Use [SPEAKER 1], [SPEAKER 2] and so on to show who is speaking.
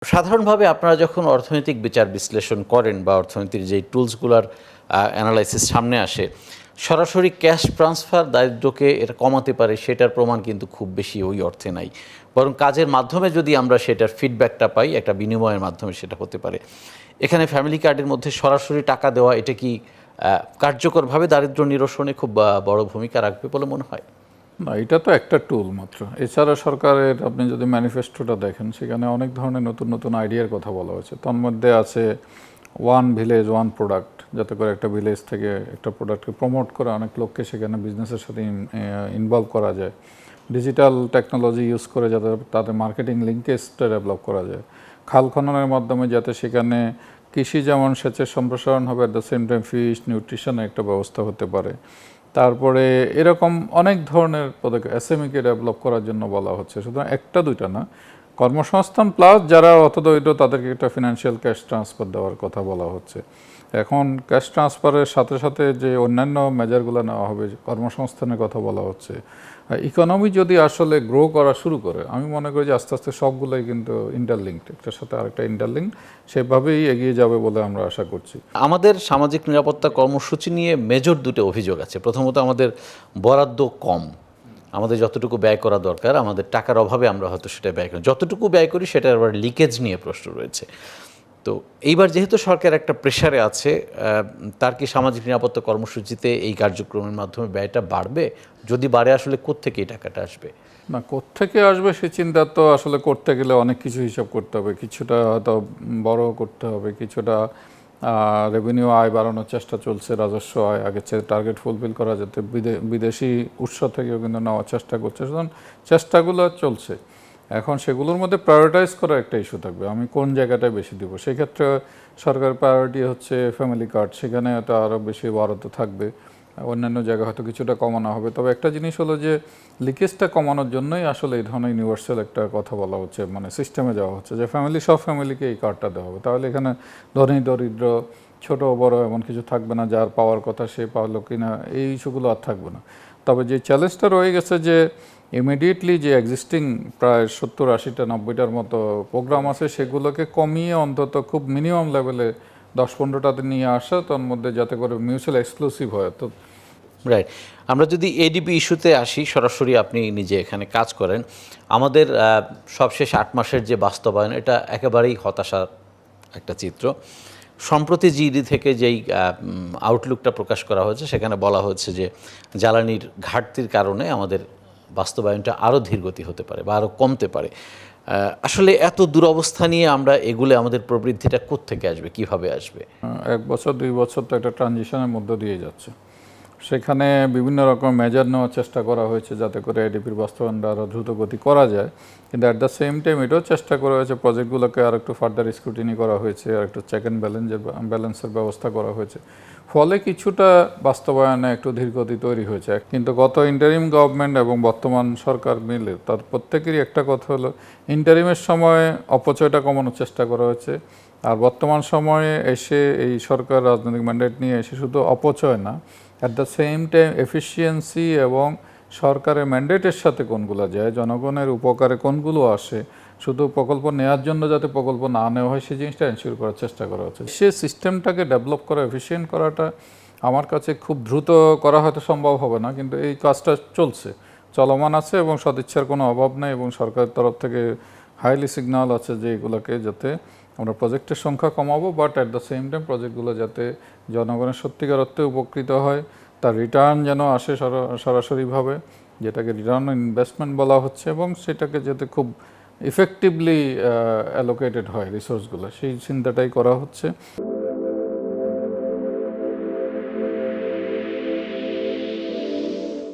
[SPEAKER 1] সাধারণভাবে আপনারা যখন অর্থনৈতিক বিচার বিশ্লেষণ করেন বা অর্থনীতির যেই টুলসগুলোর অ্যানালাইসিস সামনে আসে, সরাসরি ক্যাশ ট্রান্সফার দারিদ্র্যকে এটা কমাতে পারে সেটার প্রমাণ কিন্তু খুব বেশি ওই অর্থে নাই। বরং কাজের মাধ্যমে যদি আমরা সেটার ফিডব্যাকটা পাই, একটা বিনিময়ের মাধ্যমে সেটা হতে পারে। এখানে ফ্যামিলি কার্ডের মধ্যে সরাসরি টাকা দেওয়া এটা কি কার্যকরভাবে দারিদ্র্য নিরসনে খুব বড় ভূমিকা রাখবে বলে মনে হয়?
[SPEAKER 2] না, এটা তো একটা টুল মাত্র। এছাড়া সরকারের আপনি যদি ম্যানিফেস্টোটা দেখেন, সেখানে অনেক ধরনের নতুন নতুন আইডিয়ার কথা বলা হয়েছে। তার মধ্যে আছে ওয়ান ভিলেজ ওয়ান প্রোডাক্ট, যাতে করে একটা ভিলেজ থেকে একটা প্রোডাক্টকে প্রমোট করে অনেক লোককে সেখানে বিজনেসের সাথে ইনভলভ করা যায়। ডিজিটাল টেকনোলজি ইউজ করে যাতে তাদের মার্কেটিং লিঙ্কেজটা ডেভেলপ করা যায়। খাল খননের মাধ্যমে যাতে সেখানে কৃষি যেমন সেচের সম্প্রসারণ হবে, at the same time fish নিউট্রিশনের একটা ব্যবস্থা হতে পারে। তারপরে এরকম অনেক ধরনের পদক্ষেপ এসএমইকে ডেভেলপ করার জন্য বলা হচ্ছে। সুতরাং একটা দুইটা না, কর্মসংস্থান প্লাস যারা অর্থদরিদ্র তাদেরকে একটা ফিনান্সিয়াল ক্যাশ ট্রান্সফার দেওয়ার কথা বলা হচ্ছে। এখন ক্যাশ ট্রান্সফারের সাথে সাথে যে অন্যান্য মেজারগুলো নেওয়া হবে, কর্মসংস্থানের কথা বলা হচ্ছে। ইকোনমি যদি আসলে গ্রো করা শুরু করে, আমি মনে করি যে আস্তে আস্তে সবগুলোই কিন্তু ইন্টারলিঙ্কড, একটার সাথে আরেকটা ইন্টারলিঙ্ক, সেভাবেই এগিয়ে যাবে বলে আমরা আশা করছি।
[SPEAKER 1] আমাদের সামাজিক নিরাপত্তা কর্মসূচি নিয়ে মেজর দুটো অভিযোগ আছে। প্রথমত, আমাদের বরাদ্দ কম। আমাদের যতটুকু ব্যয় করা দরকার, আমাদের টাকার অভাবে আমরা হয়তো সেটা ব্যয় করি। যতটুকু ব্যয় করি সেটার আবার লিকেজ নিয়ে প্রশ্ন রয়েছে। তো এইবার যেহেতু সরকার একটা প্রেশারে আছে, তার কি সামাজিক নিরাপত্তা কর্মসূচিতে এই কার্যক্রমের মাধ্যমে ব্যয়টা বাড়বে? যদি বাড়ে, আসলে কোত্থেকে এই টাকাটা আসবে?
[SPEAKER 2] না, কোত্থেকে আসবে সে চিন্তা তো আসলে করতে গেলে অনেক কিছু হিসাব করতে হবে। কিছুটা হয়তো বড় করতে হবে, কিছুটা রেভিনিউ আয় বাড়ানোর চেষ্টা চলছে, রাজস্ব আয় আগের চেয়ে টার্গেট ফুলফিল করা যাতে বিদেশি উৎস থেকেও কিন্তু নেওয়ার চেষ্টা করছে। সুতরাং চেষ্টাগুলো চলছে। এখন সেগুলোর মধ্যে প্রায়োরিটাইজ করা একটা ইস্যু থাকবে, আমি কোন জায়গাটায় বেশি দিব। সেক্ষেত্রে সরকার প্রায়োরিটি হচ্ছে ফ্যামিলি কার্ড, সেখানে হয়তো আরও বেশি বরাদ্দ থাকবে। অন্যান্য জায়গায় হয়তো কিছুটা কমানো হবে। তবে একটা জিনিস হলো যে লিকেজটা কমানোর জন্যই আসলে এই ধরনের ইউনিভার্সাল একটা কথা বলা হচ্ছে, মানে সিস্টেমে যাওয়া হচ্ছে যে সব ফ্যামিলিকে এই কার্ডটা দেওয়া হবে। তাহলে এখানে ধনী দরিদ্র ছোট বড় এমন কিছু থাকবে না, যার পাওয়ার কথা সে পাওয়ালো কিনা এই ইস্যুগুলো আর থাকবে না। তবে যে চ্যালেঞ্জটা রয়ে গেছে যে ইমিডিয়েটলি যে এক্সিস্টিং প্রায় 70-80-90টার মতো প্রোগ্রাম আছে, সেগুলোকে কমিয়ে অন্তত খুব মিনিমাম লেভেলে 10-15টাতে নিয়ে আসা, তার মধ্যে যাতে করে মিউচুয়াল এক্সক্লুসিভ হয়। তো
[SPEAKER 1] রাইট। আমরা যদি এডিপি ইস্যুতে আসি, সরাসরি আপনি নিজে এখানে কাজ করেন। আমাদের সবশেষ 8 মাসের যে বাস্তবায়ন, এটা একেবারেই হতাশার একটা চিত্র। সম্প্রতি জিডি থেকে যেই আউটলুকটা প্রকাশ করা হয়েছে, সেখানে বলা হচ্ছে যে জ্বালানির ঘাটতির কারণে আমাদের বাস্তবায়নটা আরও ধীরগতি হতে পারে বা আরও কমতে পারে। আসলে এত দুরবস্থা নিয়ে আমরা এগুলো, আমাদের প্রবৃদ্ধিটা কোত্থেকে আসবে, কিভাবে আসবে?
[SPEAKER 2] 1 বছর 2 বছর তো একটা ট্রানজিশনের মধ্য দিয়ে যাচ্ছে। সেখানে বিভিন্ন রকম মেজার নেওয়ার চেষ্টা করা হয়েছে যাতে করে এডিপির বাস্তবায়নটা আরও দ্রুত গতি করা যায়। কিন্তু অ্যাট দ্য সেম টাইম এটাও চেষ্টা করা হয়েছে প্রজেক্টগুলোকে আর একটু ফার্দার স্ক্রুটিনি করা হয়েছে, আর একটু চেক অ্যান্ড ব্যালেন্সের ব্যবস্থা করা হয়েছে। ফলে কিছুটা বাস্তবায়নে একটু ধীরগতি তৈরি হয়েছে। কিন্তু গত ইন্টারিম গভর্নমেন্ট এবং বর্তমান সরকার মিলে তার প্রত্যেকেরই একটা কথা হলো, ইন্টারিমের সময় অপচয়টা কমানোর চেষ্টা করা হয়েছে, আর বর্তমান সময়ে এসে এই সরকার রাজনৈতিক ম্যান্ডেট নিয়ে এসে শুধু অপচয় না, at the same time efficiency এবং সরকারের ম্যান্ডেটের সাথে কোনগুলো যায়, জনগণের উপকারে কোনগুলো আসে, শুধু প্রকল্প নেওয়ার জন্য যাতে প্রকল্প না নেওয়া হয় সেই জিনিসটা এনশিওর করার চেষ্টা করা হচ্ছে। সে সিস্টেমটাকে ডেভেলপ করা, এফিসিয়েন্ট করাটা আমার কাছে খুব দ্রুত করা হয়তো সম্ভব হবে না, কিন্তু এই কাজটা চলমান আছে এবং সদিচ্ছার কোনো অভাব নেই, এবং সরকারের তরফ থেকে হাইলি সিগন্যাল আছে যে এগুলোকে যাতে আমরা প্রজেক্টের সংখ্যা কমাবো, but at the same time প্রজেক্টগুলো যাতে জনগণের সত্যিকার অর্থে উপকৃত হয়, তার রিটার্ন যেন আসে সরাসরিভাবে, যেটাকে রিটার্ন অন ইনভেস্টমেন্ট বলা হচ্ছে, এবং সেটাকে যাতে খুব ইফেক্টিভলি অ্যালোকেটেড হয় রিসোর্সগুলো, সেই চিন্তাটাই করা হচ্ছে।